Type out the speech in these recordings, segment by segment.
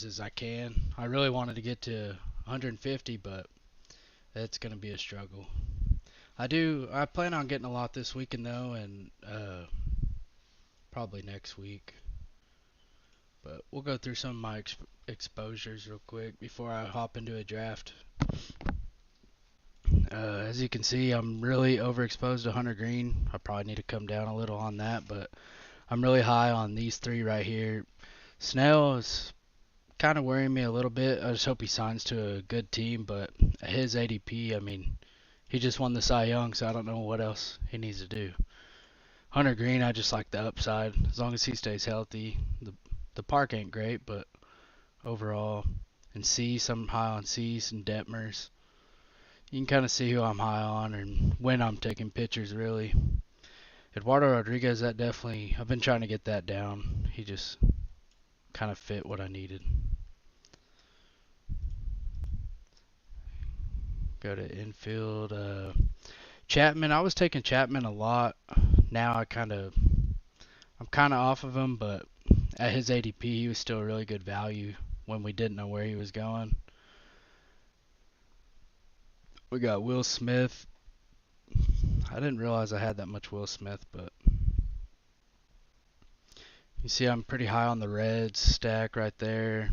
as I can. I really wanted to get to 150, but it's going to be a struggle. I plan on getting a lot this weekend though, and probably next week. But we'll go through some of my exposures real quick before I hop into a draft. As you can see, I'm really overexposed to Hunter Green. I probably need to come down a little on that, but I'm really high on these three right here. Snell is kind of worrying me a little bit. I just hope he signs to a good team, but at his ADP, I mean, he just won the Cy Young, so I don't know what else he needs to do. Hunter Green, I just like the upside. As long as he stays healthy. The park ain't great, but overall. And Cease, I'm high on Cease and Detmers. You can kind of see who I'm high on and when I'm taking pictures, really. Eduardo Rodriguez, that definitely, I've been trying to get that down. He just kind of fit what I needed. Go to infield. Chapman, I was taking Chapman a lot. Now I'm kind of off of him, but at his ADP, he was still a really good value when we didn't know where he was going. We got Will Smith. I didn't realize I had that much Will Smith, but you see I'm pretty high on the Reds stack right there.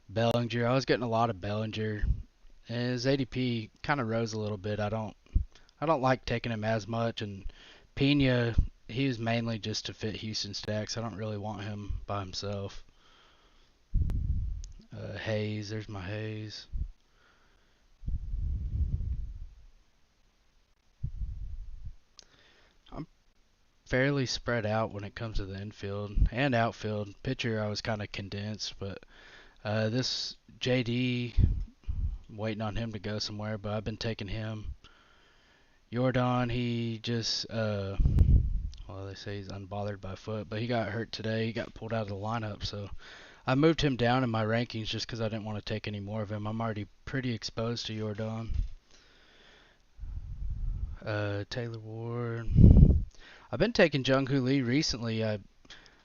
Bellinger, I was getting a lot of Bellinger. And his ADP kind of rose a little bit. I don't like taking him as much, and Pena, he was mainly just to fit Houston stacks. I don't really want him by himself. Hayes, there's my Hayes. I'm fairly spread out when it comes to the infield and outfield. Pitcher, I was kind of condensed, but this JD, I'm waiting on him to go somewhere, but I've been taking him. Jordan, he just, well, they say he's unbothered by foot, but he got hurt today. He got pulled out of the lineup, so I moved him down in my rankings just because I didn't want to take any more of him. I'm already pretty exposed to Jordan. Taylor Ward. I've been taking Jung-Hoo Lee recently. I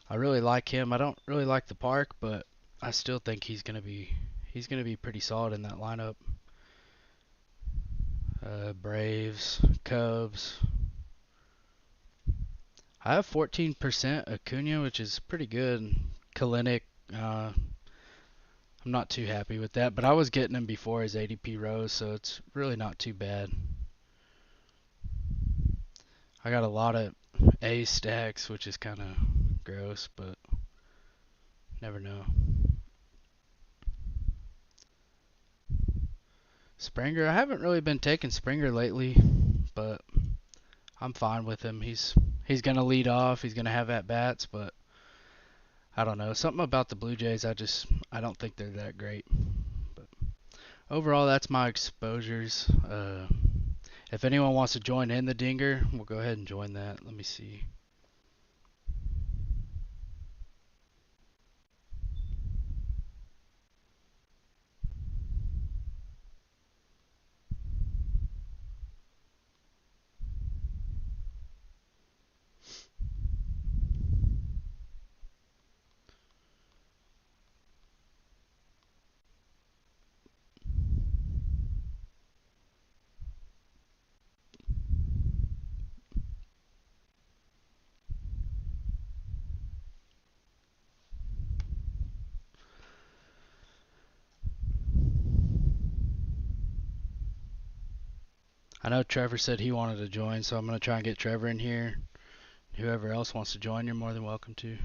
really like him. I don't really like the park, but I still think he's gonna be pretty solid in that lineup. Braves, Cubs. I have 14% Acuna, which is pretty good. Kalinick, I'm not too happy with that, but I was getting him before his ADP rose, so it's really not too bad. I got a lot of A stacks, which is kind of gross, but never know. Springer, I haven't really been taking Springer lately, but I'm fine with him. He's gonna lead off. He's gonna have at bats, but I don't know. Something about the Blue Jays, I don't think they're that great. But overall, that's my exposures. If anyone wants to join in the Dinger, we'll go ahead and join that. Let me see. I know Trevor said he wanted to join, so I'm going to try and get Trevor in here. Whoever else wants to join, you're more than welcome to.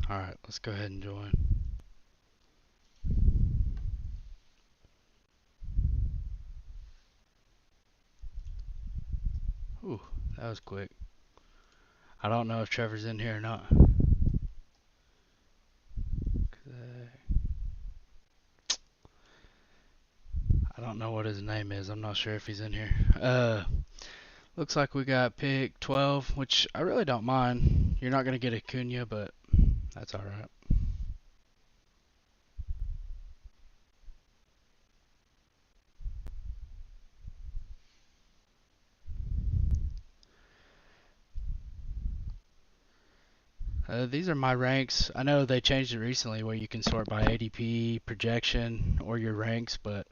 Alright, let's go ahead and join. Ooh, that was quick. I don't know if Trevor's in here or not. I don't know what his name is. I'm not sure if he's in here. Looks like we got pick 12, which I really don't mind. You're not going to get Acuna, but that's all right. These are my ranks. I know they changed it recently where you can sort by ADP, projection, or your ranks, but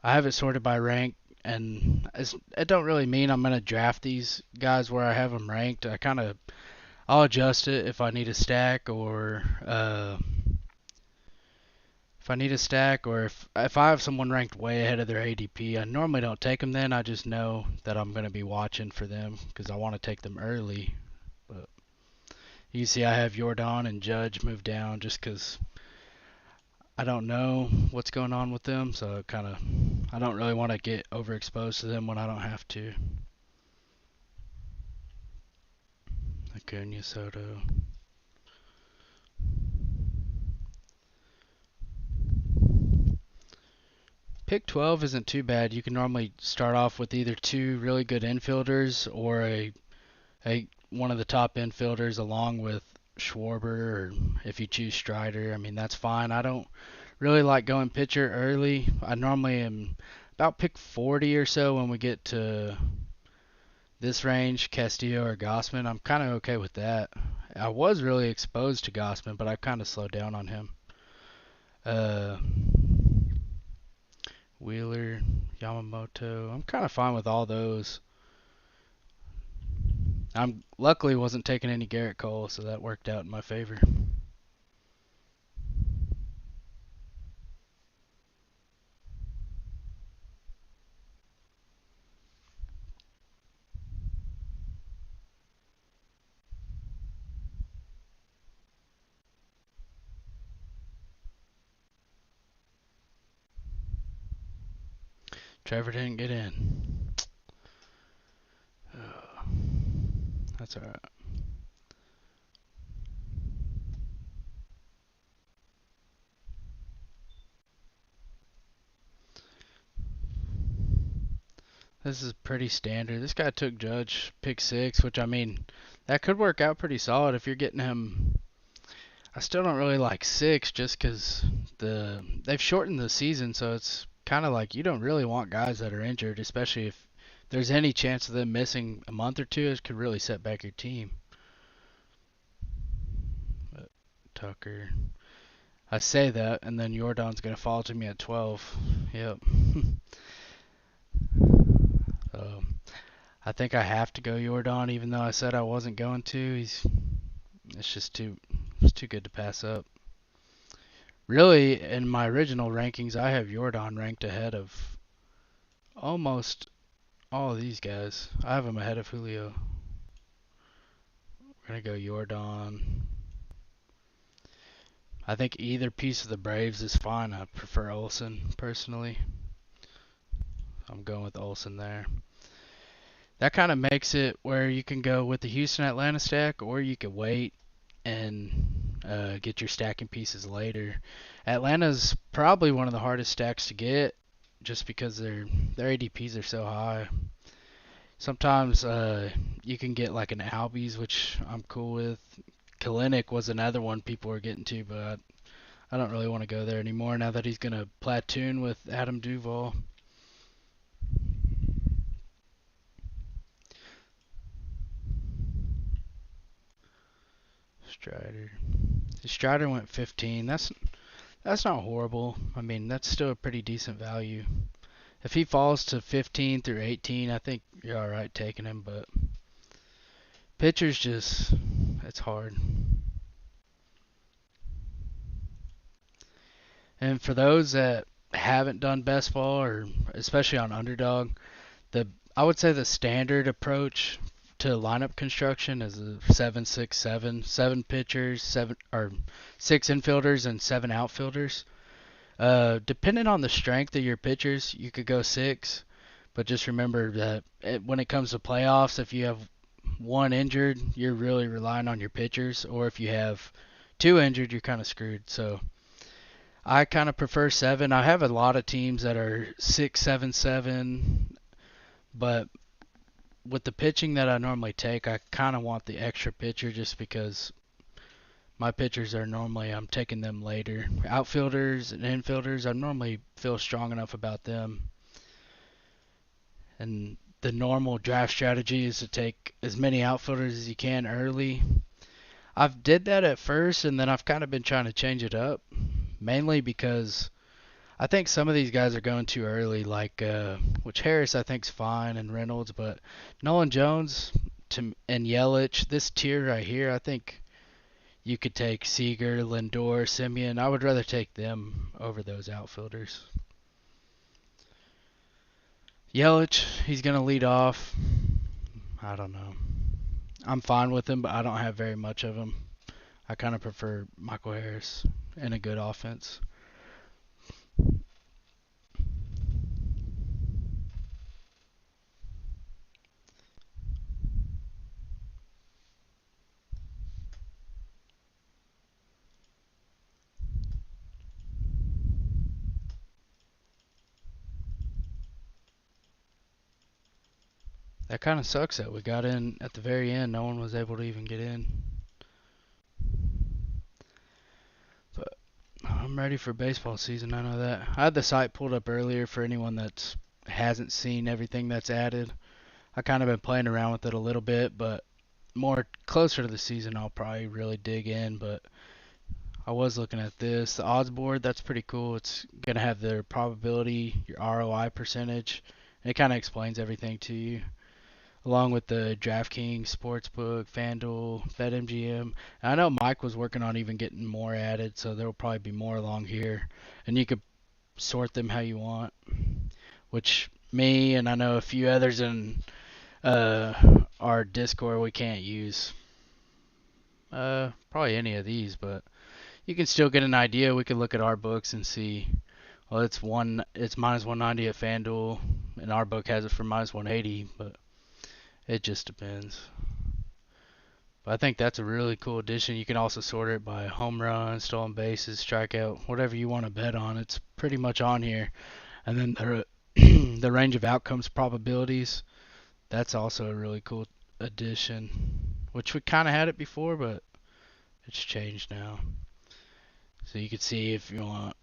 I have it sorted by rank, and it don't really mean I'm going to draft these guys where I have them ranked. I'll adjust it if I need a stack, or if I have someone ranked way ahead of their ADP, I normally don't take them then. I just know that I'm going to be watching for them because I want to take them early. But you see I have Jordan and Judge moved down just because I don't know what's going on with them, so I don't really want to get overexposed to them when I don't have to. Acuna, Soto. Pick 12 isn't too bad. You can normally start off with either two really good infielders or a one of the top infielders along with Schwarber, or if you choose Strider, I mean that's fine. I don't really like going pitcher early. I normally am about pick 40 or so when we get to this range, Castillo or Gossman. I'm kind of okay with that. I was really exposed to Gossman, but I kind of slowed down on him. Uh, Wheeler, Yamamoto. I'm kind of fine with all those. I'm luckily wasn't taking any Garrett Cole, so that worked out in my favor. Trevor didn't get in. That's alright. This is pretty standard. This guy took Judge pick 6, which I mean, that could work out pretty solid if you're getting him. I still don't really like 6 just because they've shortened the season, so it's kind of like you don't really want guys that are injured, especially if there's any chance of them missing a month or two. It could really set back your team. But Tucker. I say that, and then Jordan's going to fall to me at 12. Yep. I think I have to go Jordan, even though I said I wasn't going to. It's too good to pass up. Really, in my original rankings, I have Jordan ranked ahead of almost all of these guys. I have him ahead of Julio. We're going to go Jordan. I think either piece of the Braves is fine. I prefer Olsen, personally. I'm going with Olsen there. That kind of makes it where you can go with the Houston Atlanta stack, or you could wait and get your stacking pieces later. Atlanta's probably one of the hardest stacks to get just because their ADPs are so high. Sometimes you can get like an Albies, which I'm cool with. Kalinick was another one people were getting to, but I don't really want to go there anymore now that he's going to platoon with Adam Duvall. Strider went 15. That's not horrible. I mean, that's still a pretty decent value. If he falls to 15 through 18, I think you're all right taking him, but pitchers just it's hard. And for those that haven't done best ball, or especially on Underdog, the I would say the standard approach to lineup construction is a 7-6-7, seven pitchers, seven or six infielders and seven outfielders. Depending on the strength of your pitchers, you could go six, But just remember that when it comes to playoffs, if you have one injured, you're really relying on your pitchers, or if you have two injured, you're kind of screwed. So I kind of prefer seven. I have a lot of teams that are 6, 7, 7, but with the pitching that I normally take, I kind of want the extra pitcher just because my pitchers are normally I'm taking them later. Outfielders and infielders, I normally feel strong enough about them. And the normal draft strategy is to take as many outfielders as you can early. I've did that at first, and then I've kind of been trying to change it up, mainly because I think some of these guys are going too early, like which Harris I think's fine and Reynolds, but Nolan Jones and Yelich, this tier right here, I think you could take Seager, Lindor, Simeon. I would rather take them over those outfielders. Yelich, he's gonna lead off. I don't know. I'm fine with him, but I don't have very much of him. I kind of prefer Michael Harris in a good offense. That kind of sucks that we got in at the very end. No one was able to even get in. But I'm ready for baseball season. I know that. I had the site pulled up earlier for anyone that hasn't seen everything that's added. I kind of been playing around with it a little bit, but more closer to the season, I'll probably really dig in. But I was looking at this. The odds board, that's pretty cool. It's going to have their probability, your ROI percentage, and it kind of explains everything to you, along with the DraftKings, Sportsbook, FanDuel, BetMGM. And I know Mike was working on even getting more added, so there will probably be more along here. And you could sort them how you want, which me and I know a few others in uh, our Discord we can't use. Probably any of these, but you can still get an idea. We could look at our books and see. Well, it's minus 190 at FanDuel, and our book has it for minus 180, but it just depends. But I think that's a really cool addition. You can also sort it by home run, stolen bases, strikeout, whatever you want to bet on. It's pretty much on here. And then the range of outcomes probabilities. That's also a really cool addition, which we kind of had it before, but it's changed now. So you can see if you want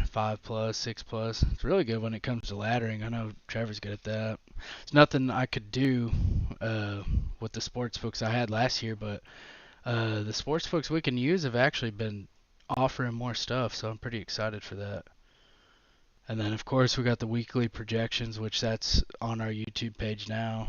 5 plus, 6 plus. It's really good when it comes to laddering. I know Trevor's good at that. It's nothing I could do with the sports books I had last year, but the sports books we can use have actually been offering more stuff, so I'm pretty excited for that. And then, of course, we got the weekly projections, which that's on our YouTube page now.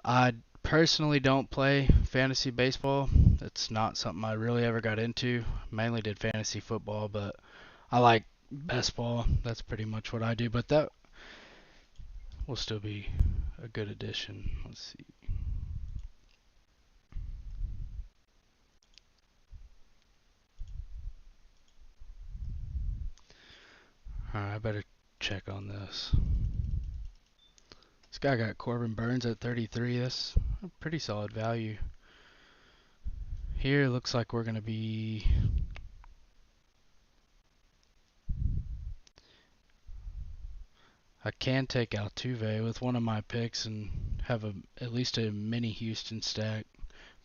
I personally don't play fantasy baseball. It's not something I really ever got into. Mainly did fantasy football, but I like best ball. That's pretty much what I do, but that will still be a good addition. Let's see. Alright, I better check on this. This guy got Corbin Burns at 33. That's a pretty solid value. Here it looks like we're going to be... I can take Altuve with one of my picks and have at least a mini Houston stack.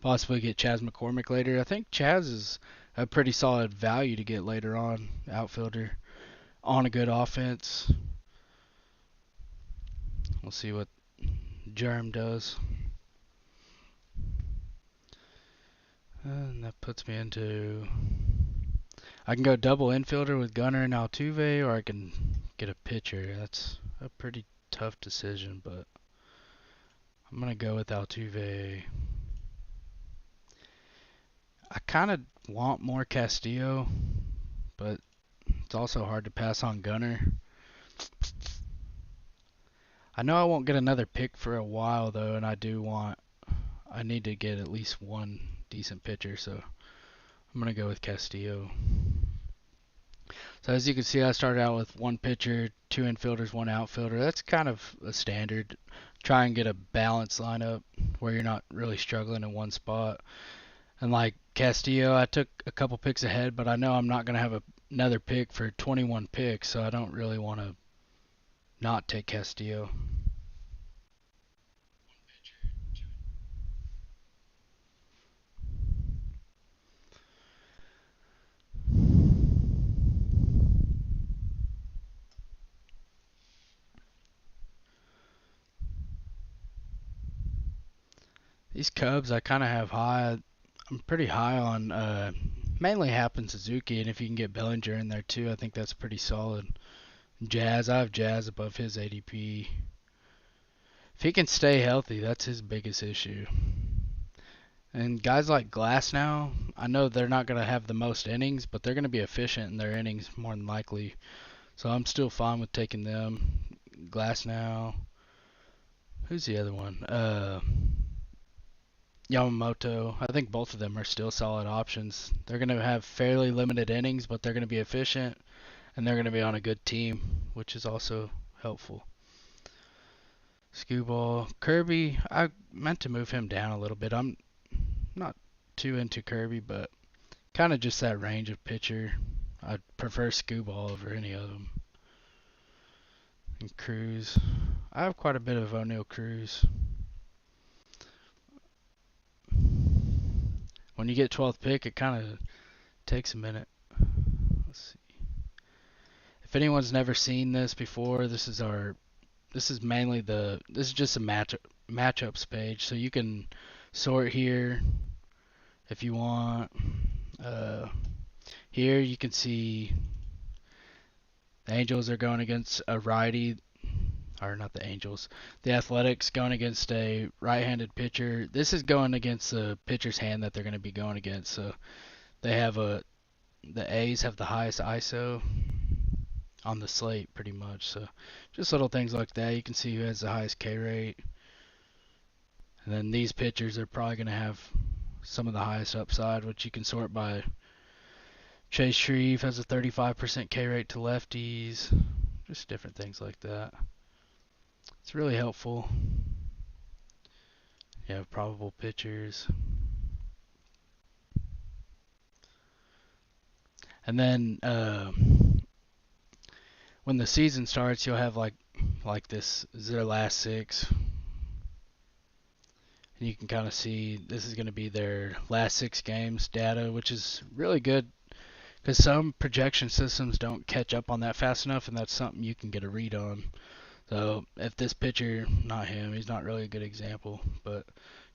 Possibly get Chas McCormick later. I think Chas is a pretty solid value to get later on, outfielder, on a good offense. We'll see what Germ does. And that puts me into... I can go double infielder with Gunnar and Altuve, or I can get a pitcher. That's a pretty tough decision, but I'm going to go with Altuve. I kind of want more Castillo, but it's also hard to pass on Gunnar. I know I won't get another pick for a while, though, and I need to get at least one decent pitcher, so I'm going to go with Castillo. So as you can see, I started out with one pitcher, two infielders, one outfielder. That's kind of a standard. Try and get a balanced lineup where you're not really struggling in one spot. And like Castillo, I took a couple picks ahead, but I know I'm not going to have another pick for 21 picks, so I don't really want to not take Castillo. These Cubs, I kind of have high. I'm pretty high on mainly Happen Suzuki, and if you can get Bellinger in there too, I think that's pretty solid. Jazz, I have Jazz above his ADP. If he can stay healthy, that's his biggest issue. And guys like Glass now, I know they're not going to have the most innings, but they're going to be efficient in their innings more than likely. So I'm still fine with taking them. Glass now. Who's the other one? Yamamoto. I think both of them are still solid options. They're going to have fairly limited innings, but they're going to be efficient, and they're going to be on a good team, which is also helpful. Skewball. Kirby, I meant to move him down a little bit. I'm not too into Kirby, but kind of just that range of pitcher. I'd prefer Skewball over any of them. And Cruz. I have quite a bit of O'Neal Cruz. When you get 12th pick, it kind of takes a minute. Let's see. If anyone's never seen this before, this is mainly this is just a matchups page, so you can sort here if you want. Uh, Here you can see the Angels are going against a righty, or not the Angels, the Athletics going against a right-handed pitcher. This is going against the pitcher's hand that they're going to be going against. So they have the A's have the highest ISO on the slate pretty much. So just little things like that. You can see who has the highest K rate. And then these pitchers are probably going to have some of the highest upside, which you can sort by Chase Shreve has a 35% K rate to lefties. Just different things like that. It's really helpful. You have probable pitchers. And then when the season starts, you'll have like this is their last six. And you can kind of see this is going to be their last 6 games data, which is really good because some projection systems don't catch up on that fast enough, and that's something you can get a read on. So if this pitcher, not him, he's not really a good example, but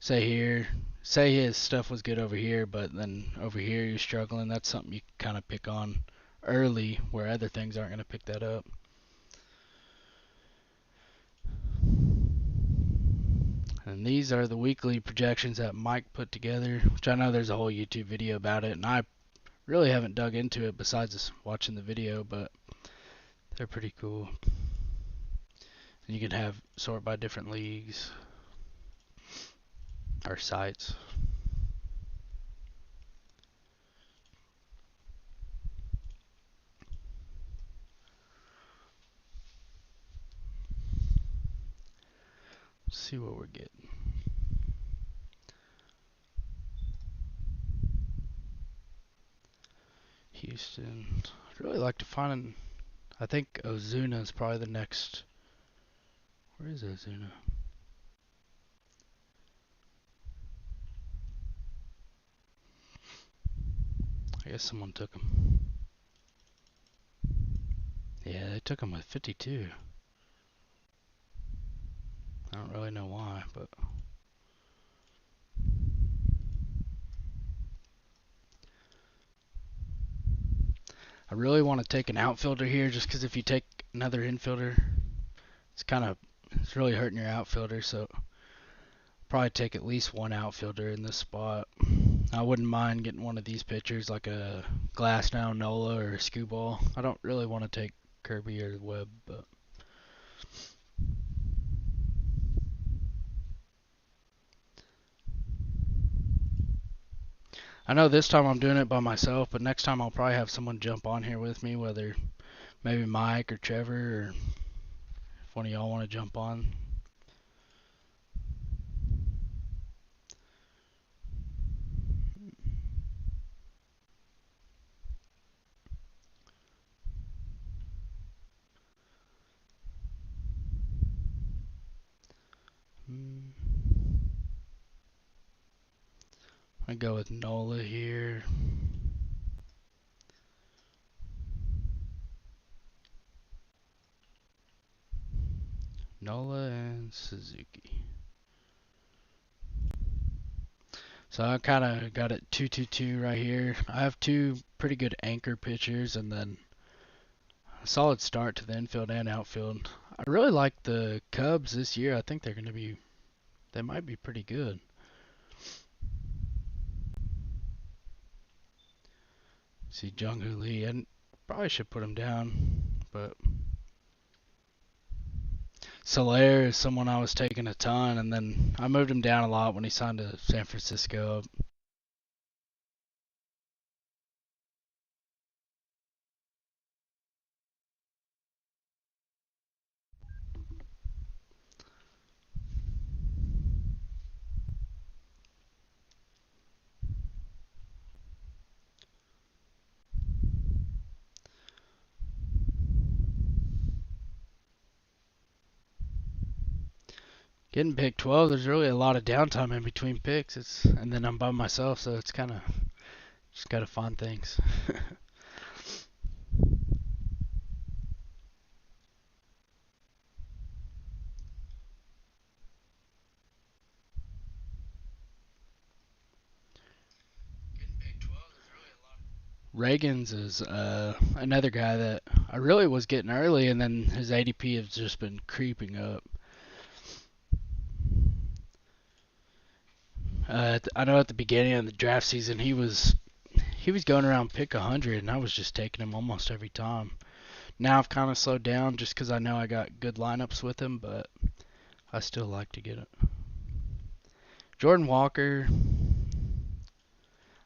say his stuff was good over here, but then over here you're struggling, that's something you can kind of pick on early where other things aren't going to pick that up. And these are the weekly projections that Mike put together, which I know there's a whole YouTube video about it, and I really haven't dug into it besides just watching the video, but they're pretty cool. And you can have sort by different leagues or sites. Let's see what we're getting. Houston. I'd really like to find I think Ozuna is probably the next. Where is Ozuna? I guess someone took him. Yeah, they took him with 52. I don't really know why, but I really want to take an outfielder here just because if you take another infielder, it's really hurting your outfielder, so probably take at least one outfielder in this spot. I wouldn't mind getting one of these pitchers like a Glasnow, Nola, or a Skewball. I don't really want to take Kirby or Webb, but I know this time I'm doing it by myself, but next time I'll probably have someone jump on here with me, whether Maybe Mike or Trevor, or if one of y'all want to jump on. I go with Nola here. Nola and Suzuki. So I kind of got it 2-2-2 right here. I have two pretty good anchor pitchers and then a solid start to the infield and outfield. I really like the Cubs this year. I think they might be pretty good. See Jung-Hoo Lee, and probably should put him down, but Soler is someone I was taking a ton, and then I moved him down a lot when he signed to San Francisco. Getting pick 12, there's really a lot of downtime in between picks. And then I'm by myself, so it's kind of just gotta find things. Reagan's is another guy that I really was getting early, and then his ADP has just been creeping up. I know at the beginning of the draft season he was going around pick 100, and I was just taking him almost every time. Now I've kind of slowed down just because I know I got good lineups with him, but I still like to get it. Jordan Walker,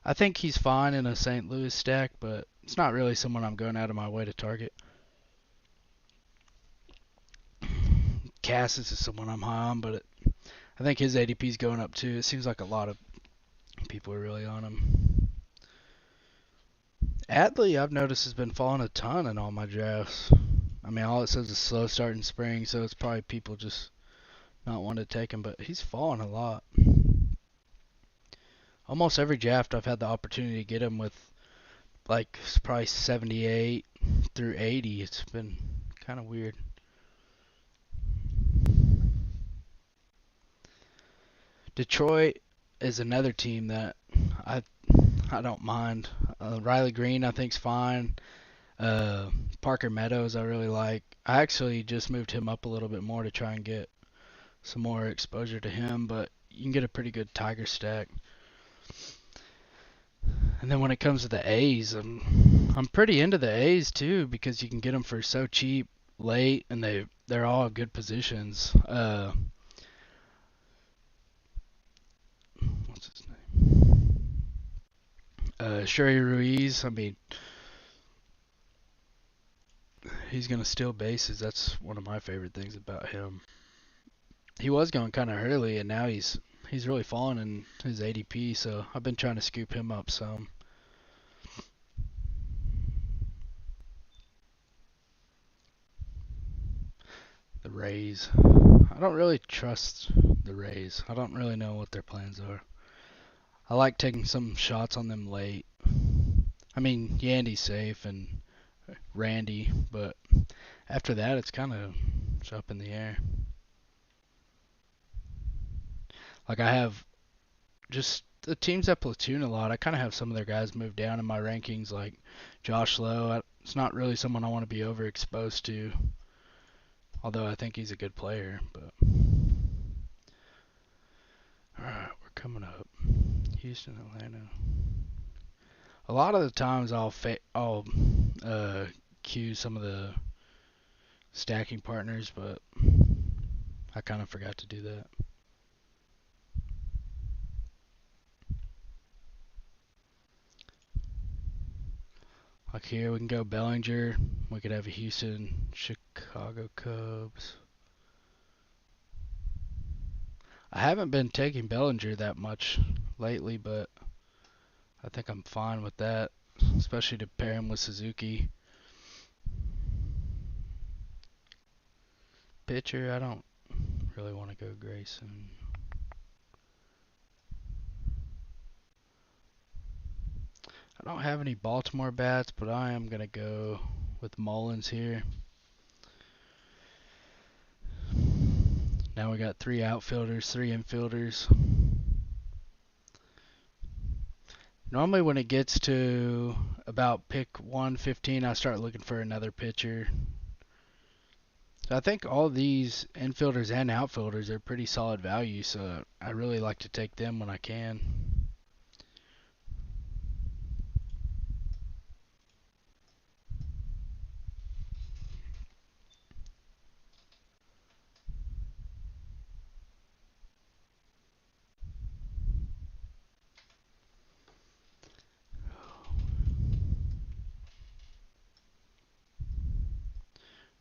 I think he's fine in a St. Louis stack, but it's not really someone I'm going out of my way to target. Cassis is someone I'm high on, but I think his ADP is going up too. It seems like a lot of people are really on him. Adley, I've noticed, has been falling a ton in all my drafts. I mean, all it says is slow start in spring, so it's probably people just not wanting to take him, but he's fallen a lot. Almost every draft I've had the opportunity to get him with like probably 78 through 80. It's been kind of weird. Detroit is another team that I I don't mind. Riley Green I think's fine. Parker Meadows I really like. I actually just moved him up a little bit more to try and get some more exposure to him, but you can get a pretty good Tiger stack. And then when it comes to the A's, I'm pretty into the A's too because you can get them for so cheap late, and they're all good positions. What's his name? Sherry Ruiz. I mean, he's gonna steal bases. That's one of my favorite things about him. He was going kind of early, and now he's really fallen in his ADP. So I've been trying to scoop him up some. The Rays. I don't really trust the Rays. I don't really know what their plans are. I like taking some shots on them late. I mean, Yandy's safe and Randy, but after that, it's kind of up in the air. Like I have just the teams that platoon a lot. I kind of have some of their guys moved down in my rankings, like Josh Lowe. It's not really someone I want to be overexposed to, although I think he's a good player. But all right, we're coming up. Houston, Atlanta. A lot of the times I'll cue some of the stacking partners, but I kind of forgot to do that. Like here, we can go Bellinger. We could have a Houston, Chicago Cubs. I haven't been taking Bellinger that much lately, but I think I'm fine with that, especially to pair him with Suzuki. Pitcher, I don't really want to go Grayson. I don't have any Baltimore bats, but I am going to go with Mullins here. Now we got 3 outfielders, 3 infielders. Normally when it gets to about pick 115, I start looking for another pitcher. So I think all these infielders and outfielders are pretty solid value, so I really like to take them when I can.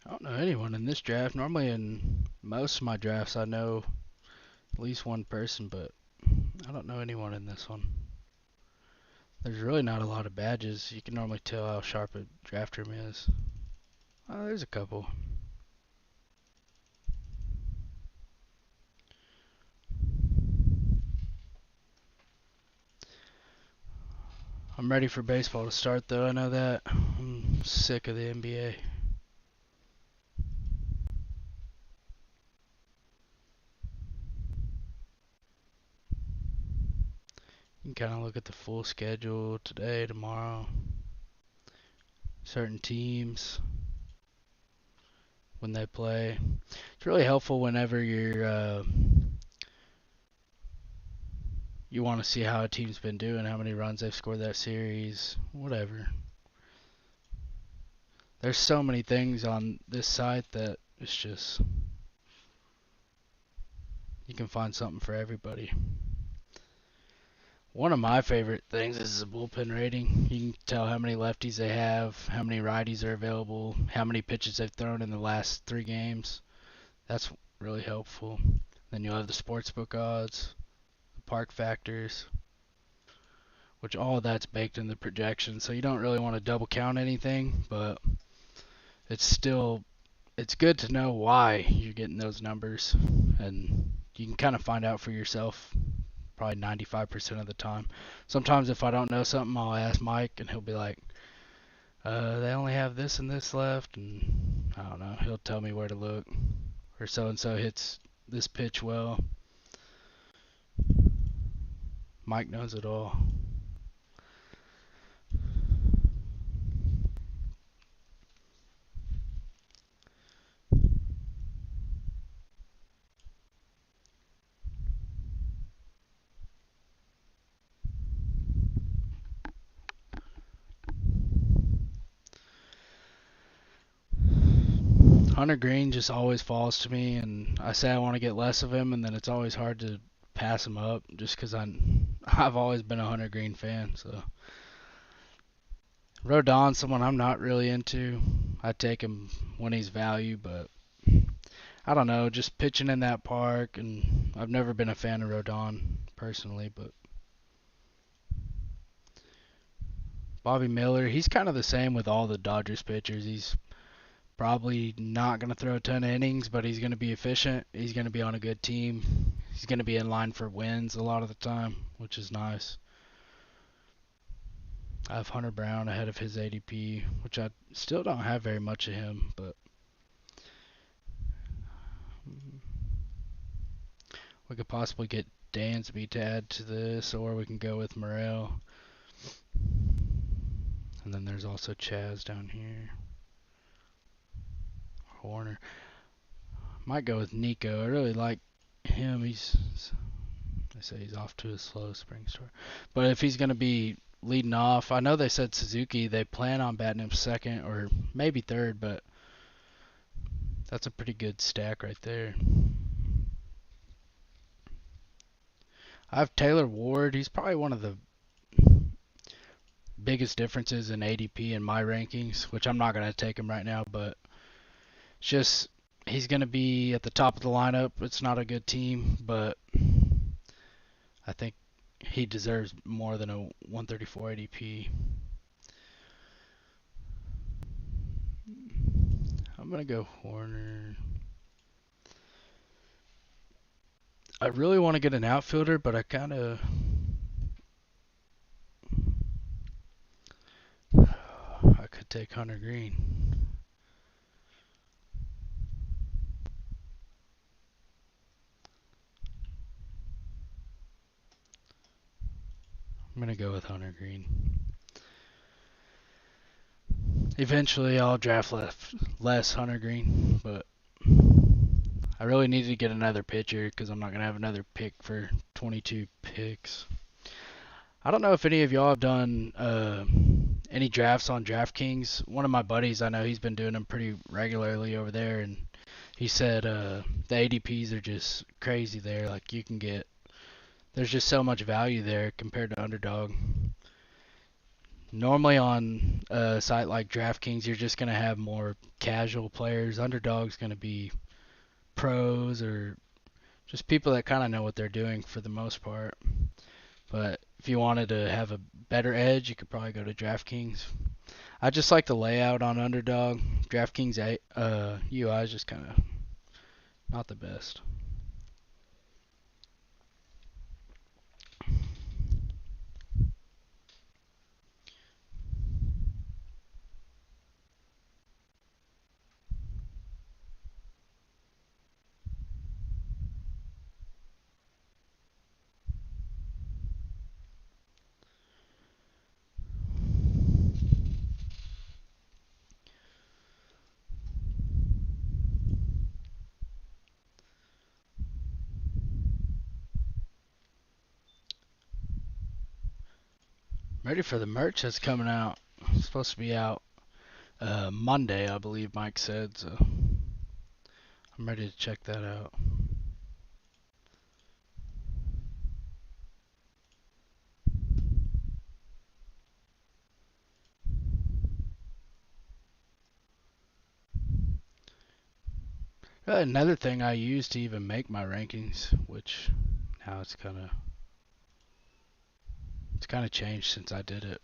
I don't know anyone in this draft. Normally in most of my drafts I know at least one person, but I don't know anyone in this one. There's really not a lot of badges. You can normally tell how sharp a draft room is. Oh, there's a couple. I'm ready for baseball to start, though. I know that. I'm sick of the NBA. You can kind of look at the full schedule today, tomorrow. Certain teams, when they play. It's really helpful whenever you want to see how a team's been doing, how many runs they've scored that series, whatever. There's so many things on this site that it's just you can find something for everybody. One of my favorite things is the bullpen rating. You can tell how many lefties they have, how many righties are available, how many pitches they've thrown in the last 3 games. That's really helpful. Then you'll have the sportsbook odds, the park factors, which all of that's baked in the projection. So you don't really want to double count anything, but it's good to know why you're getting those numbers, and you can kind of find out for yourself probably 95% of the time. Sometimes if I don't know something, I'll ask Mike, and he'll be like, they only have this and this left, and I don't know, he'll tell me where to look. Or so-and-so hits this pitch well. Mike knows it all. 100 Green just always falls to me, and I say I want to get less of him, and then it's always hard to pass him up just because I've always been a 100 Green fan. So Rodon's someone I'm not really into. I take him when he's value, but I don't know, just pitching in that park, and I've never been a fan of Rodon personally, but Bobby Miller, he's kind of the same with all the Dodgers pitchers. He's probably not going to throw a ton of innings, but he's going to be efficient. He's going to be on a good team. He's going to be in line for wins a lot of the time, which is nice. I have Hunter Brown ahead of his ADP, which I still don't have very much of him, but we could possibly get Dansby to add to this, or we can go with Morel. And then there's also Chaz down here. Horner. Might go with Nico. I really like him. They say he's off to a slow spring start. But if he's going to be leading off, I know they said Suzuki, they plan on batting him second or maybe third, but that's a pretty good stack right there. I have Taylor Ward. He's probably one of the biggest differences in ADP in my rankings, which I'm not going to take him right now, but it's just he's going to be at the top of the lineup. It's not a good team, but I think he deserves more than a 134 ADP. I'm going to go Horner. I really want to get an outfielder, but I kind of... I could take Hunter Green. I'm going to go with Hunter Green. Eventually, I'll draft less Hunter Green, but I really need to get another pitcher because I'm not going to have another pick for 22 picks. I don't know if any of y'all have done any drafts on DraftKings. One of my buddies, I know he's been doing them pretty regularly over there, and he said the ADPs are just crazy there. Like you can get, there's just so much value there compared to Underdog. Normally on a site like DraftKings, you're just going to have more casual players. Underdog's going to be pros or just people that kind of know what they're doing for the most part. But if you wanted to have a better edge, you could probably go to DraftKings. I just like the layout on Underdog. DraftKings UI is just kind of not the best. Ready for the merch that's coming out. It's supposed to be out Monday, I believe Mike said. So I'm ready to check that out. Another thing I use to even make my rankings, which now it's kind of changed since I did it.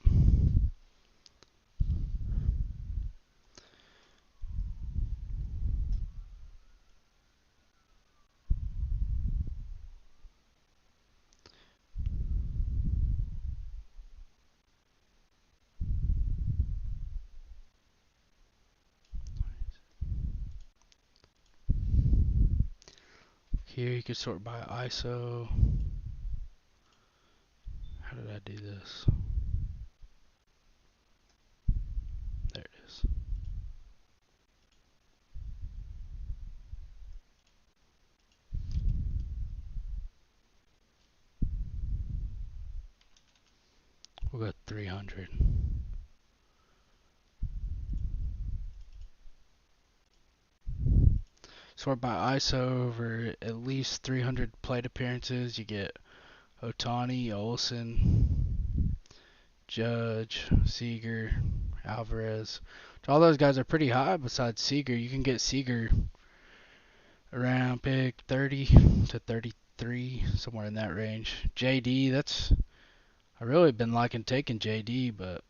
Here you can sort by ISO. How did I do this? There it is. We'll go 300. Sort by ISO over at least 300 plate appearances. You get Otani, Olsen, Judge, Seager, Alvarez. All those guys are pretty high besides Seager. You can get Seager around pick 30 to 33, somewhere in that range. JD, I really been liking taking JD, but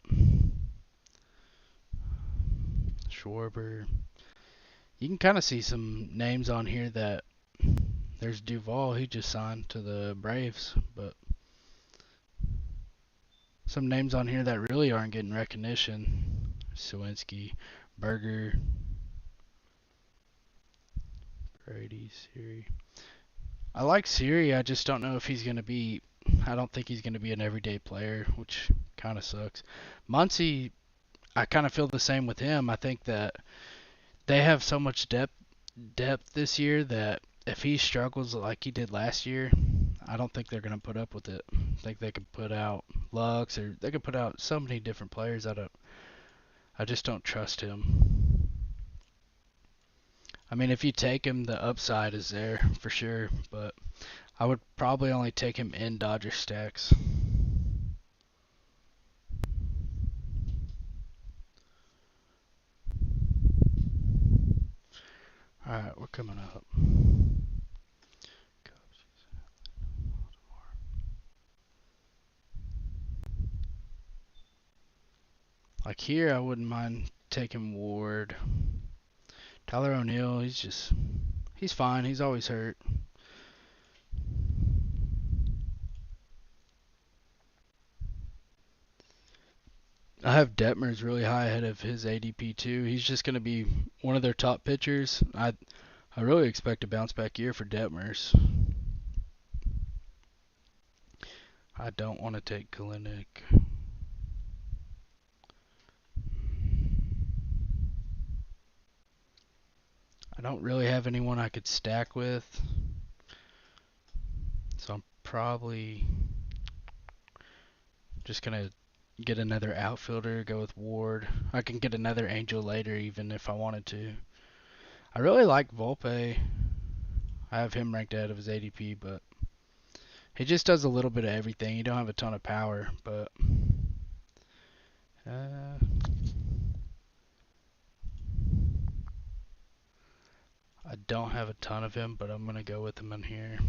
Schwarber. You can kind of see some names on here that there's Duvall. He just signed to the Braves, but some names on here that really aren't getting recognition. Sawinski, Berger, Brady, Siri. I like Siri. I just don't know if he's going to be. I don't think he's going to be an everyday player, which kind of sucks. Muncy, I kind of feel the same with him. I think that they have so much depth this year that if he struggles like he did last year, I don't think they're going to put up with it. I think they could put out Lux, or they could put out so many different players. I just don't trust him. I mean, if you take him, the upside is there for sure, but I would probably only take him in Dodger stacks. Alright, we're coming up. Like here, I wouldn't mind taking Ward. Tyler O'Neill, he's fine. He's always hurt. I have Detmers really high ahead of his ADP too. He's just going to be one of their top pitchers. I really expect a bounce back year for Detmers. I don't want to take Kalinick. I don't really have anyone I could stack with. So I'm probably just going to get another outfielder, go with Ward. I can get another Angel later even if I wanted to. I really like Volpe. I have him ranked ahead of his ADP, but he just does a little bit of everything. He don't have a ton of power, but I don't have a ton of him, but I'm going to go with him in here.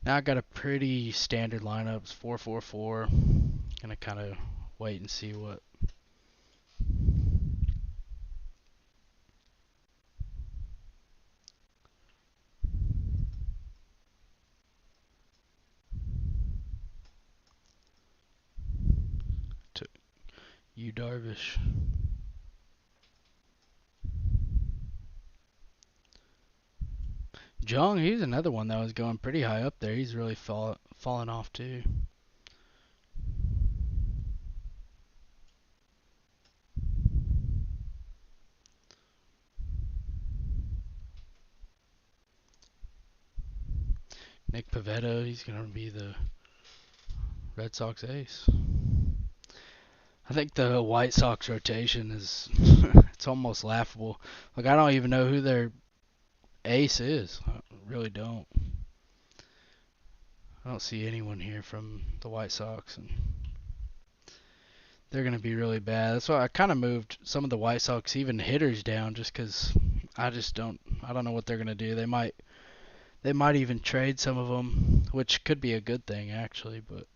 Now I got a pretty standard lineup. It's 4-4-4. Gonna kind of wait and see what. To you, Darvish. Jung, he's another one that was going pretty high up there. He's really fallen off too. Nick Pivetta, he's gonna be the Red Sox ace. I think the White Sox rotation is it's almost laughable. Like I don't even know who their ace is. I really don't. I don't see anyone here from the White Sox, and they're going to be really bad. That's why I kind of moved some of the White Sox even hitters down just because I don't know what they're going to do. They might even trade some of them, which could be a good thing actually, but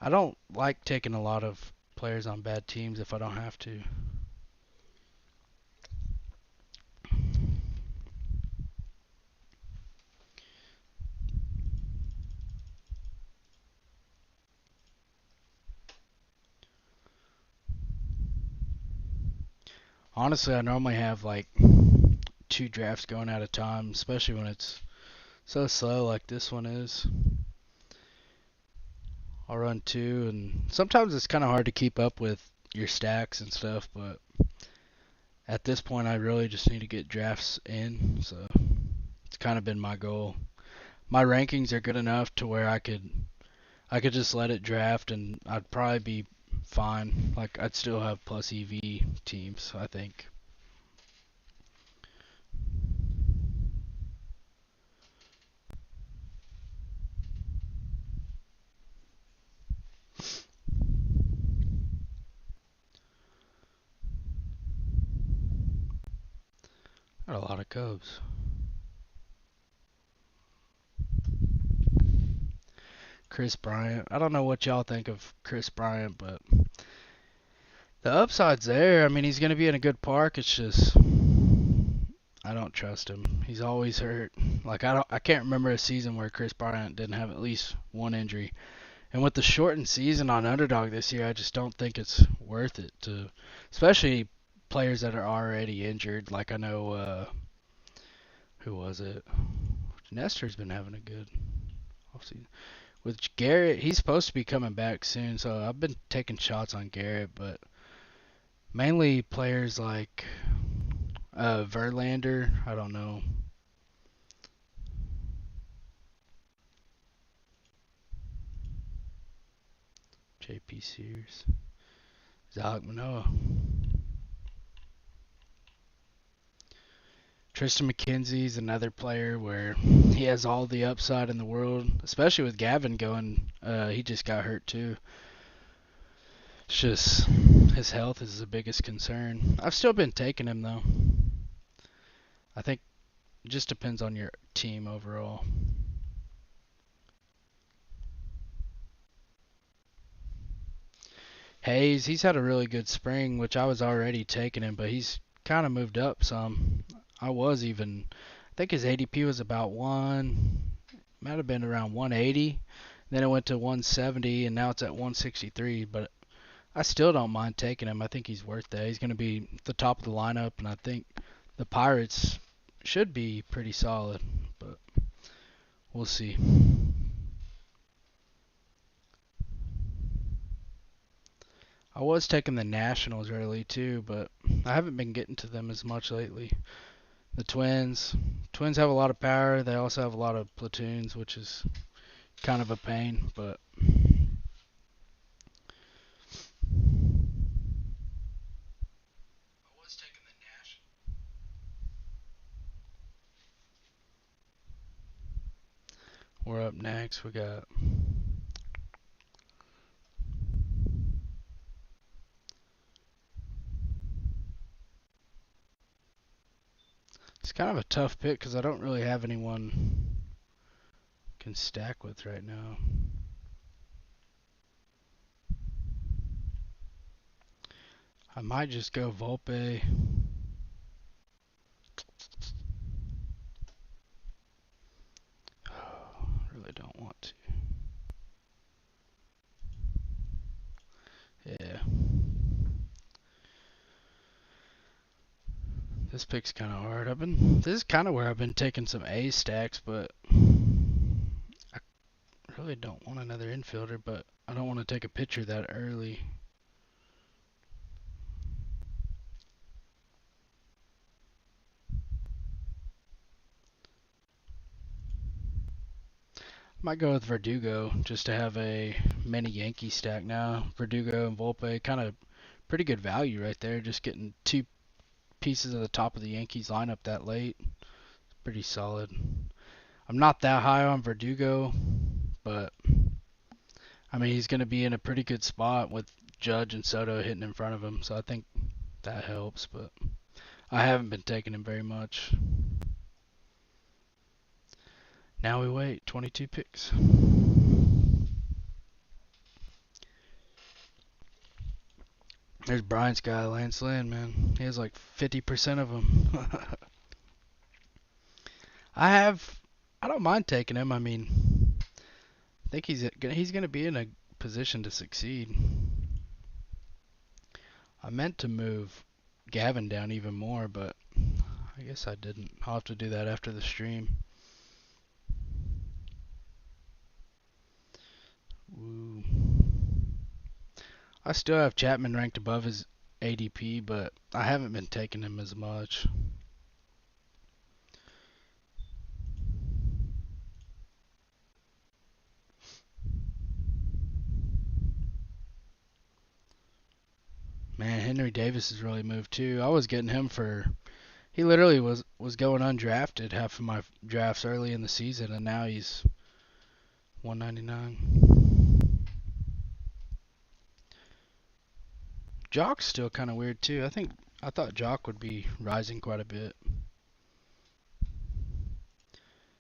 I don't like taking a lot of players on bad teams if I don't have to. Honestly, I normally have like 2 drafts going at a time, especially when it's so slow like this one is. I'll run 2, and sometimes it's kind of hard to keep up with your stacks and stuff, but at this point I really just need to get drafts in, so it's kind of been my goal. My rankings are good enough to where I could just let it draft and I'd probably be fine. Like I'd still have plus EV teams, I think. Got a lot of Cubs. Chris Bryant. I don't know what y'all think of Chris Bryant, but the upside's there. I mean, he's going to be in a good park. It's just I don't trust him. He's always hurt. Like I can't remember a season where Chris Bryant didn't have at least one injury. And with the shortened season on Underdog this year, I just don't think it's worth it to, especially players that are already injured. Like I know, who was it? Nestor's been having a good offseason. With Garrett, he's supposed to be coming back soon, so I've been taking shots on Garrett, but mainly players like Verlander. I don't know. JP Sears. Alek Manoah. Tristan McKenzie's another player where he has all the upside in the world, especially with Gavin going. He just got hurt too. It's just his health is the biggest concern. I've still been taking him though. I think it just depends on your team overall. Hayes, he's had a really good spring, which I was already taking him, but he's kind of moved up some. I think his ADP was about might have been around 180. Then it went to 170, and now it's at 163. But I still don't mind taking him. I think he's worth that. He's going to be the top of the lineup, and I think the Pirates should be pretty solid, but we'll see. I was taking the Nationals early too, but I haven't been getting to them as much lately. The Twins have a lot of power. They also have a lot of platoons, which is kind of a pain, but we're up next. We got it's kind of a tough pick because I don't really have anyone can stack with right now. I might just go Volpe. Oh, really don't want to. Yeah. This pick's kind of hard. This is kind of where I've been taking some A stacks, but I really don't want another infielder, but I don't want to take a pitcher that early. Might go with Verdugo just to have a mini Yankee stack now. Verdugo and Volpe, kind of pretty good value right there. Just getting two pieces of the top of the Yankees lineup that late. Pretty solid. I'm not that high on Verdugo, but I mean he's going to be in a pretty good spot with Judge and Soto hitting in front of him, so I think that helps. But I haven't been taking him very much. Now we wait. 22 picks. There's Brian's guy, Lance Lynn, man. He has like 50% of them. I don't mind taking him. I mean, I think he's gonna be in a position to succeed. I meant to move Gavin down even more, but I guess I didn't. I'll have to do that after the stream. Ooh. I still have Chapman ranked above his ADP, but I haven't been taking him as much. Man, Henry Davis has really moved too. I was getting him for he literally was going undrafted half of my drafts early in the season, and now he's 199. Jock's still kind of weird too. I thought Jock would be rising quite a bit.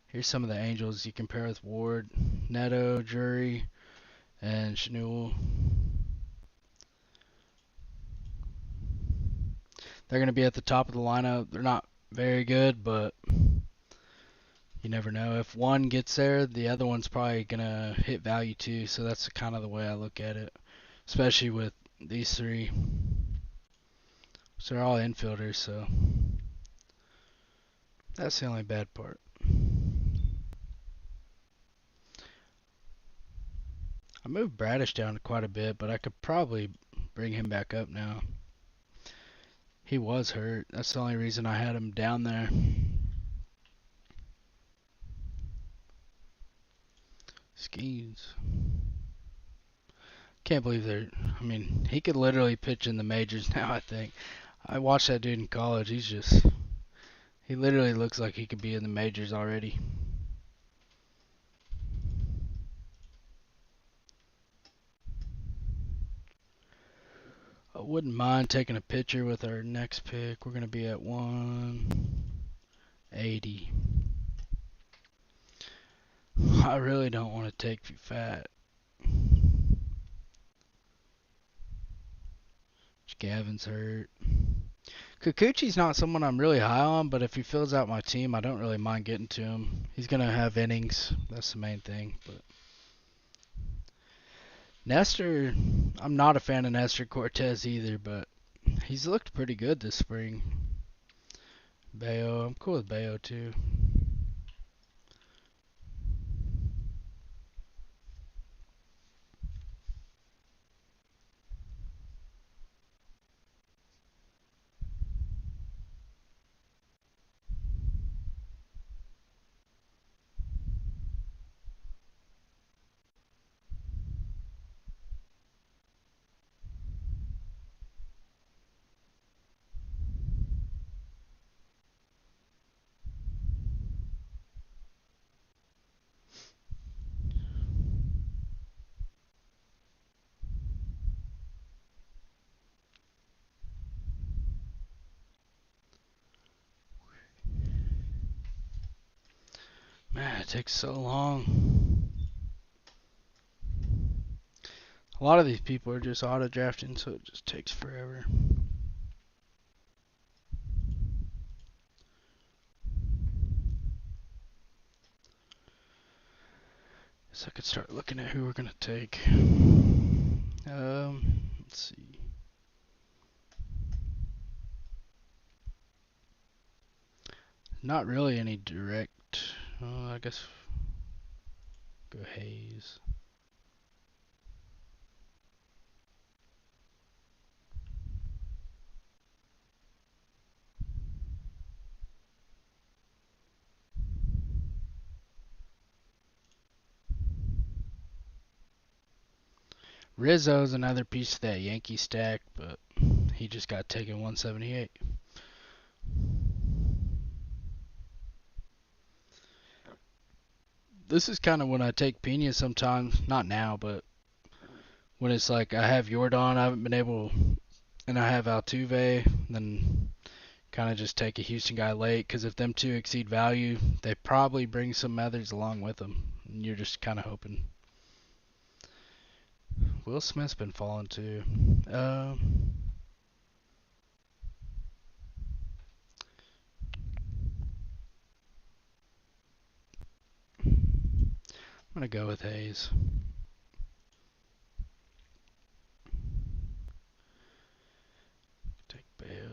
Here's some of the Angels you compare with Ward, Neto, Drury, and Chenul. They're going to be at the top of the lineup. They're not very good, but you never know. If one gets there, the other one's probably going to hit value too. So that's kind of the way I look at it, especially with these three. So they're all infielders, so that's the only bad part. I moved Bradish down quite a bit, but I could probably bring him back up now. He was hurt. That's the only reason I had him down there. Skeens. Can't believe I mean, he could literally pitch in the majors now, I think. I watched that dude in college. He literally looks like he could be in the majors already. I wouldn't mind taking a picture with our next pick. We're going to be at 1. 80. I really don't want to take fat. Gavin's hurt. Kikuchi's not someone I'm really high on, but if he fills out my team, I don't really mind getting to him. He's going to have innings. That's the main thing. But Nestor, I'm not a fan of Nestor Cortez either, but he's looked pretty good this spring. Bayo, I'm cool with Bayo too. Man, it takes so long. A lot of these people are just auto drafting, so it just takes forever. So I could start looking at who we're gonna take. Let's see. Not really any direct. I guess go Hayes. Rizzo's another piece of that Yankee stack, but he just got taken 178. This is kind of when I take Pena sometimes. Not now, but when it's like I have Jordan, I haven't been able, and I have Altuve, then kind of just take a Houston guy late, because if them two exceed value, they probably bring some others along with them. And you're just kind of hoping. Will Smith's been falling too. I'm gonna go with Hayes. Take Bayo.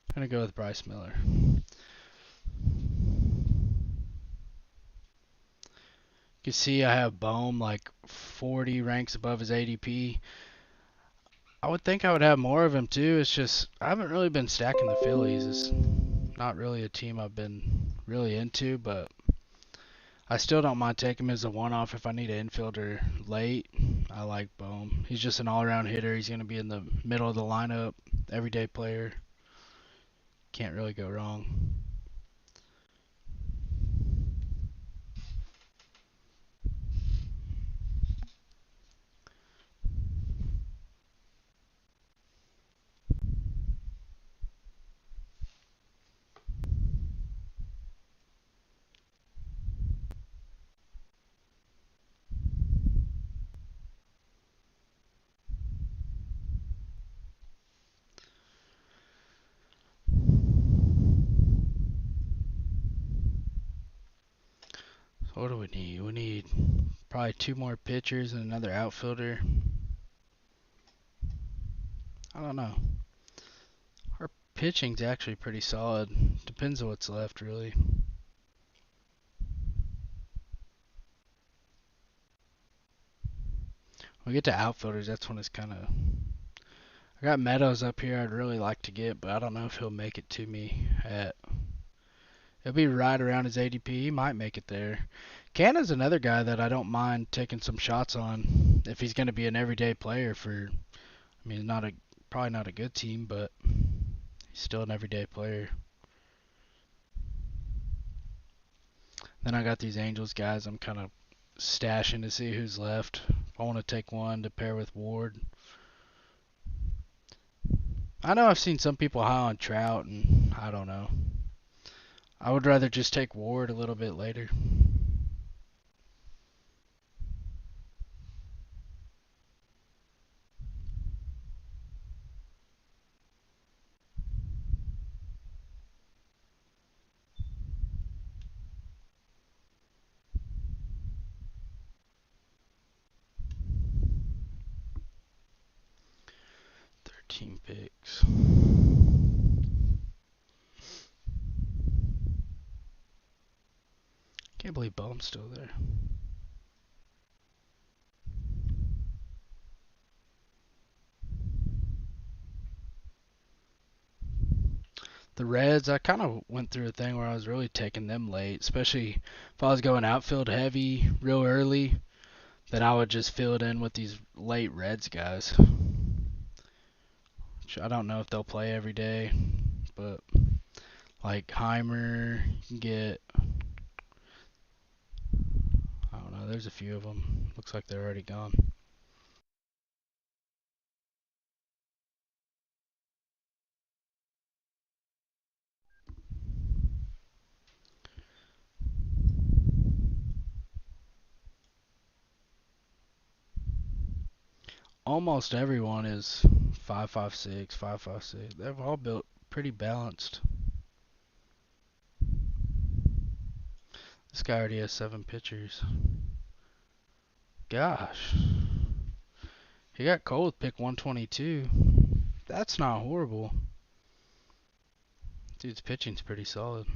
I'm gonna go with Bryce Miller. You can see I have Bohm like 40 ranks above his ADP. I would think I would have more of him too. It's just I haven't really been stacking the Phillies. It's not really a team I've been really into, but I still don't mind taking him as a one-off if I need an infielder late. I like Bohm. He's just an all-around hitter. He's going to be in the middle of the lineup, everyday player. Can't really go wrong. So what do we need? We need probably two more pitchers and another outfielder. I don't know. Our pitching's actually pretty solid. Depends on what's left, really. When we get to outfielders, that's when it's kind of. I got Meadows up here I'd really like to get, but I don't know if he'll make it to me at. He'll be right around his ADP. He might make it there. Canna's another guy that I don't mind taking some shots on if he's going to be an everyday player for. I mean, probably not a good team, but he's still an everyday player. Then I got these Angels guys I'm kind of stashing to see who's left. I want to take one to pair with Ward. I know I've seen some people high on Trout, and I don't know. I would rather just take Ward a little bit later. Team picks. Can't believe Bone's still there. The Reds, I kind of went through a thing where I was really taking them late, especially if I was going outfield heavy real early, then I would just fill it in with these late Reds guys. Which I don't know if they'll play every day, but like Heimer, you can get, I don't know, there's a few of them. Looks like they're already gone. Almost everyone is 5.56, 5.56. They've all built pretty balanced. This guy already has 7 pitchers. Gosh. He got Cole with pick 122. That's not horrible. Dude's pitching's pretty solid.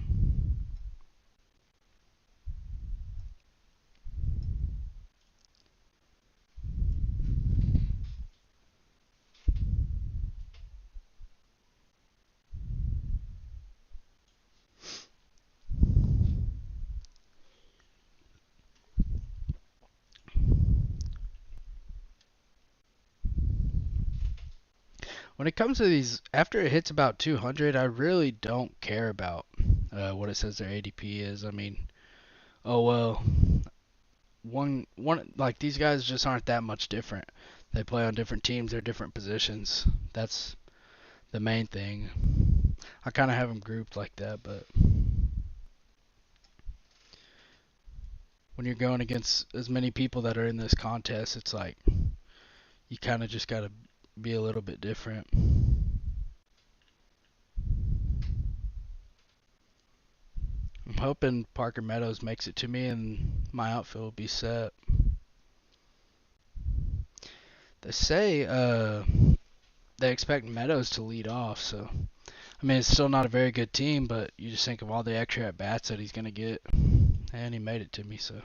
When it comes to these, after it hits about 200, I really don't care about what it says their ADP is. I mean, oh well, one like these guys just aren't that much different. They play on different teams, they're different positions. That's the main thing. I kind of have them grouped like that, but when you're going against as many people that are in this contest, it's like you kind of just got to be a little bit different. I'm hoping Parker Meadows makes it to me and my outfield will be set. They say they expect Meadows to lead off, so I mean it's still not a very good team, but you just think of all the extra at bats that he's gonna get, and he made it to me, so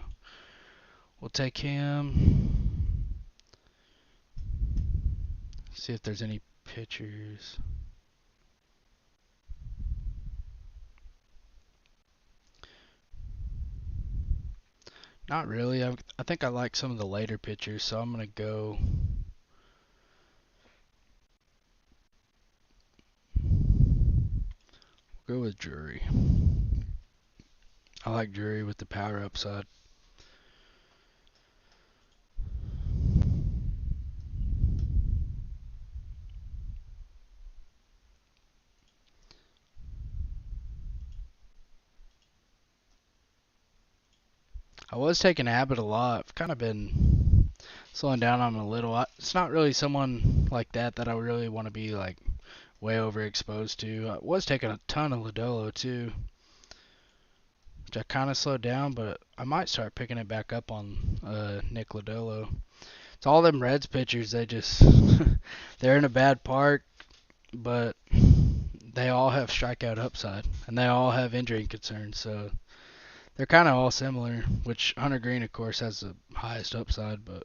we'll take him. See if there's any pitchers. Not really. I think I like some of the later pitchers, so I'm gonna go with Drury. I like Drury with the power upside. I was taking Abbott a lot. I've kind of been slowing down on him a little. It's not really someone like that I really want to be like way overexposed to. I was taking a ton of Lodolo too, which I kind of slowed down, but I might start picking it back up on Nick Lodolo. It's all them Reds pitchers. They just they're in a bad park, but they all have strikeout upside and they all have injury concerns. So they're kind of all similar, which Hunter Green, of course, has the highest upside, but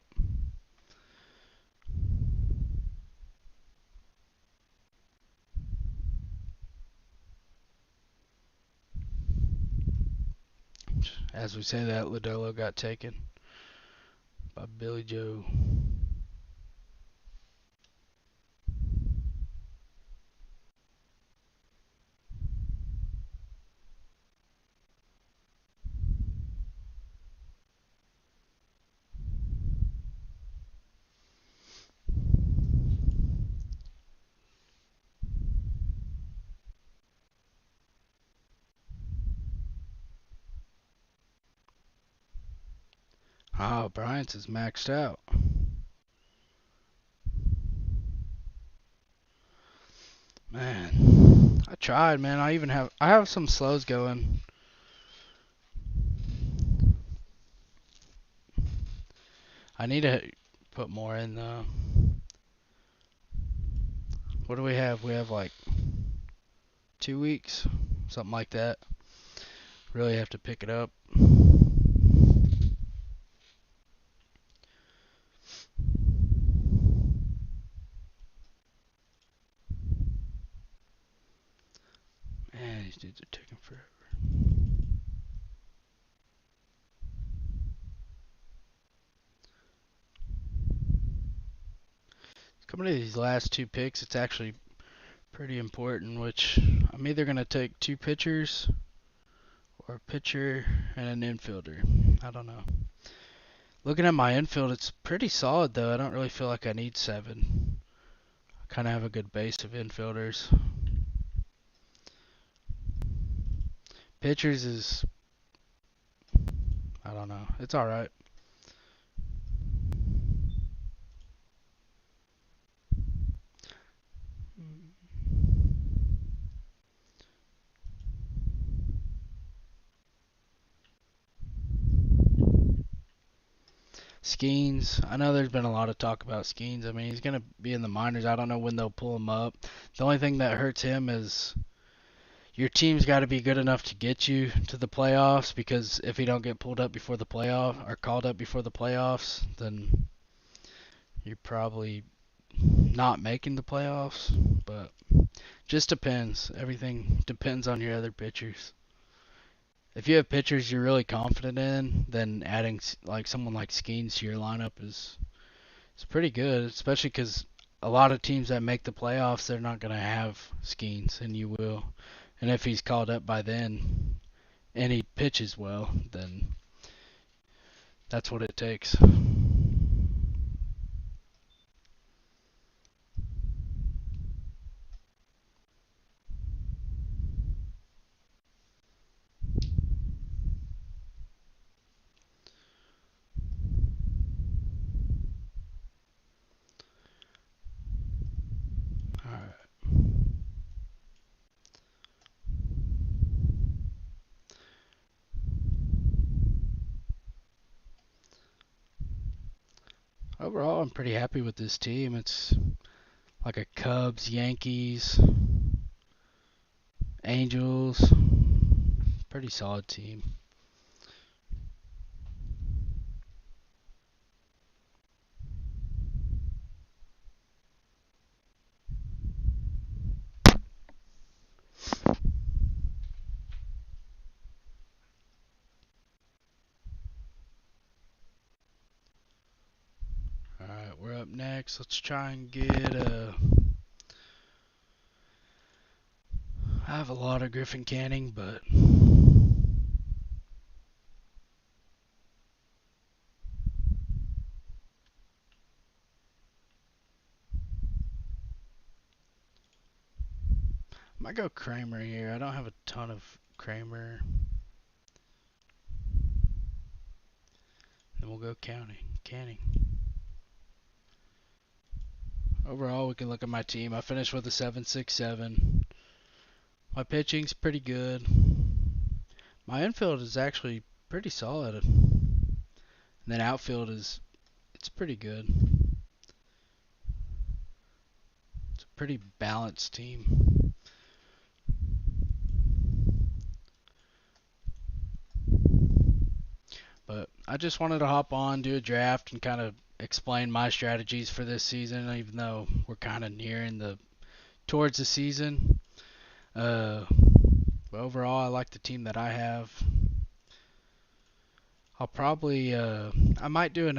as we say that, Lodolo got taken by Billy Joe. Oh, Bryant's is maxed out. Man, I tried, man. I have some slows going. I need to put more in though. What do we have? We have like 2 weeks, something like that. Really have to pick it up. Man, these dudes are taking forever. Coming to these last two picks, it's actually pretty important, which I'm either going to take two pitchers or a pitcher and an infielder. I don't know. Looking at my infield, it's pretty solid, though. I don't really feel like I need seven. I kind of have a good base of infielders. Pitchers is, I don't know. It's all right. Skeens, I know there's been a lot of talk about Skeens. I mean, he's going to be in the minors. I don't know when they'll pull him up. The only thing that hurts him is your team's got to be good enough to get you to the playoffs, because if you don't get pulled up before the playoff or called up before the playoffs, then you're probably not making the playoffs. But just depends. Everything depends on your other pitchers. If you have pitchers you're really confident in, then adding like someone like Skeens to your lineup is pretty good, especially because a lot of teams that make the playoffs, they're not going to have Skeens, and you will. And if he's called up by then and he pitches well, then that's what it takes. All right. Overall, I'm pretty happy with this team. It's like a Cubs, Yankees, Angels. Pretty solid team. All right, we're up next. Let's try and get I have a lot of Griffin Canning, but I might go Kramer here. I don't have a ton of Kramer. Then we'll go Canning. Overall, we can look at my team. I finished with a 7.67. My pitching's pretty good. My infield is actually pretty solid. And then outfield it's pretty good. It's a pretty balanced team. But I just wanted to hop on, do a draft, and kind of explain my strategies for this season, even though we're kind of nearing towards the season. Uh, but overall, I like the team that I have. I might do